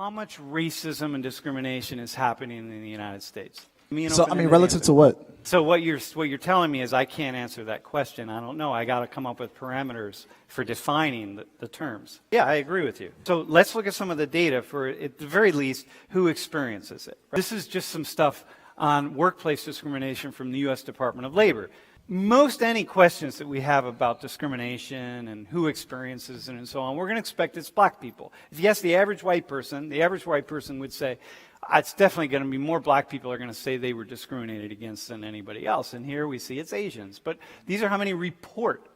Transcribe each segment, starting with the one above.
how much racism and discrimination is happening in the United States? Relative to what? So what you're telling me is I can't answer that question. I don't know. I got to come up with parameters for defining the terms. Yeah, I agree with you. So let's look at some of the data for, at the very least, who experiences it. This is just some stuff on workplace discrimination from the U.S. Department of Labor. Most any questions that we have about discrimination and who experiences it and so on, we're going to expect it's black people. If you ask the average white person would say, it's definitely going to be more black people are going to say they were discriminated against than anybody else. And here we see it's Asians. But these are how many report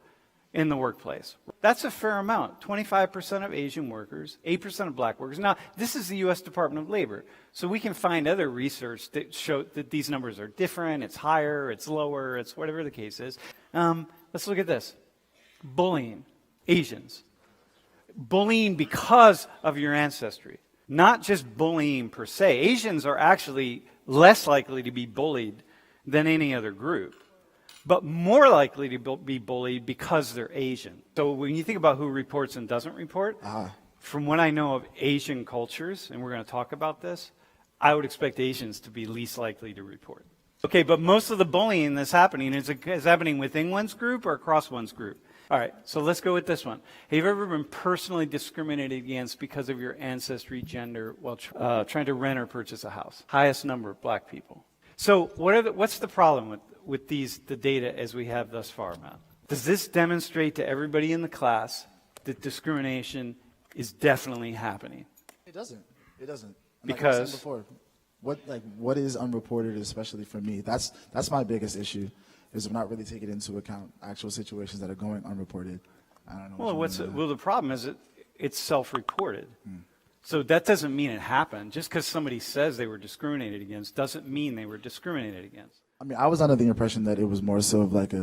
in the workplace. That's a fair amount. 25% of Asian workers, 8% of black workers. Now, this is the U.S. Department of Labor. So we can find other research that show that these numbers are different. It's higher, it's lower, it's whatever the case is. Let's look at this. Bullying. Asians. Bullying because of your ancestry. Not just bullying per se. Asians are actually less likely to be bullied than any other group, but more likely to be bullied because they're Asian. So when you think about who reports and doesn't report, from what I know of Asian cultures, and we're going to talk about this, I would expect Asians to be least likely to report. Okay, but most of the bullying that's happening is happening within one's group or across one's group. All right, so let's go with this one. Have you ever been personally discriminated against because of your ancestry, gender, while trying to rent or purchase a house? Highest number of black people. So what's the problem with the data as we have thus far, Matt? Does this demonstrate to everybody in the class that discrimination is definitely happening? It doesn't. It doesn't. Because? Like I said before, what is unreported, especially for me, that's my biggest issue. Is not really taking into account actual situations that are going unreported. I don't know. Well, the problem is it's self-reported. So that doesn't mean it happened. Just because somebody says they were discriminated against doesn't mean they were discriminated against. I mean, I was under the impression that it was more so of like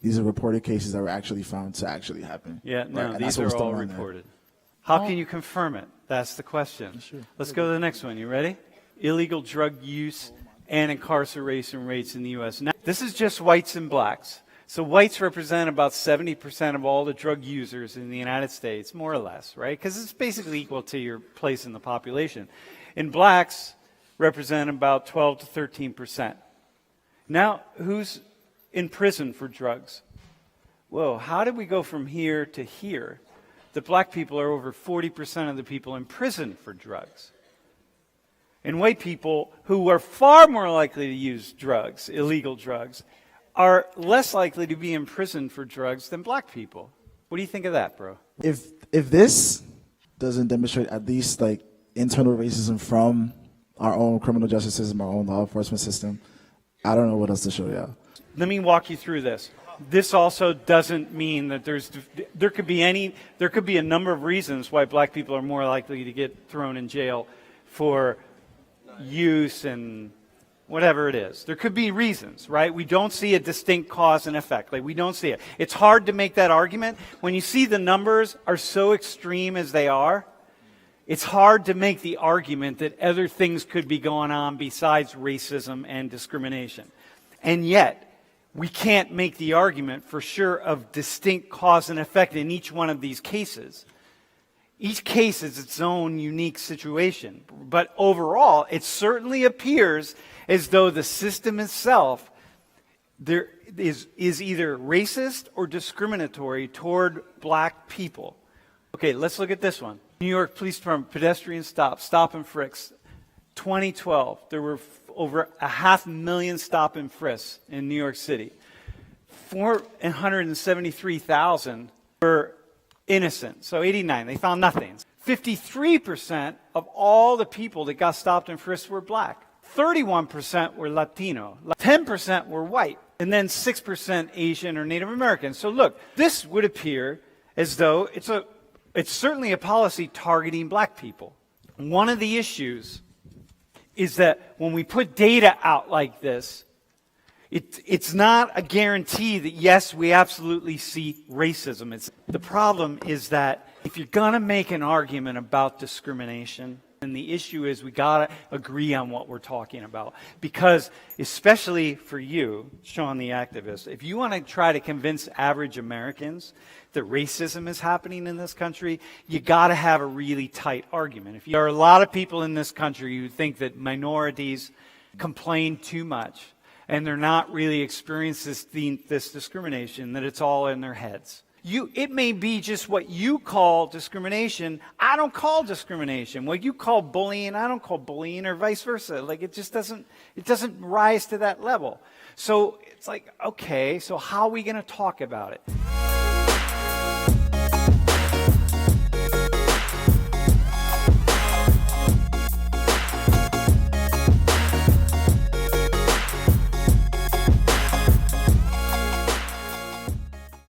these are reported cases that were actually found to actually happen. Yeah, no, right? These are all reported. How can you confirm it? That's the question. Sure. Let's go to the next one. You ready? Illegal drug use and incarceration rates in the U.S. Now, this is just whites and blacks. So whites represent about 70% of all the drug users in the United States, more or less, right? Because it's basically equal to your place in the population. And blacks represent about 12 to 13%. Now, who's in prison for drugs? Whoa, how did we go from here to here? The black people are over 40% of the people in prison for drugs. And white people, who are far more likely to use drugs, illegal drugs, are less likely to be in prison for drugs than black people. What do you think of that, bro? If this doesn't demonstrate at least like internal racism from our own criminal justice system, our own law enforcement system, I don't know what else to show y'all. Let me walk you through this. This also doesn't mean that there could be a number of reasons why black people are more likely to get thrown in jail for use and whatever it is. There could be reasons, right? We don't see a distinct cause and effect. Like, we don't see it. It's hard to make that argument. When you see the numbers are so extreme as they are, it's hard to make the argument that other things could be going on besides racism and discrimination. And yet, we can't make the argument for sure of distinct cause and effect in each one of these cases. Each case is its own unique situation. But overall, it certainly appears as though the system itself is either racist or discriminatory toward black people. Okay, let's look at this one. New York Police Department pedestrian stop and frisks. 2012, there were over 500,000 stop and frisks in New York City. 473,000 were innocent, so 89, they found nothing. 53% of all the people that got stopped and frisked were black. 31% were Latino. 10% were white. And then 6% Asian or Native American. So look, this would appear as though it's certainly a policy targeting black people. One of the issues is that when we put data out like this, it's not a guarantee that, yes, we absolutely see racism. The problem is that if you're going to make an argument about discrimination, And the issue is we got to agree on what we're talking about. Because especially for you, Sean the activist, if you want to try to convince average Americans that racism is happening in this country, you got to have a really tight argument. If there are a lot of people in this country who think that minorities complain too much and they're not really experiencing this discrimination, that it's all in their heads. It may be just what you call discrimination, I don't call discrimination. What you call bullying, I don't call bullying, or vice versa. Like, it doesn't rise to that level. So it's like, okay, so how are we going to talk about it?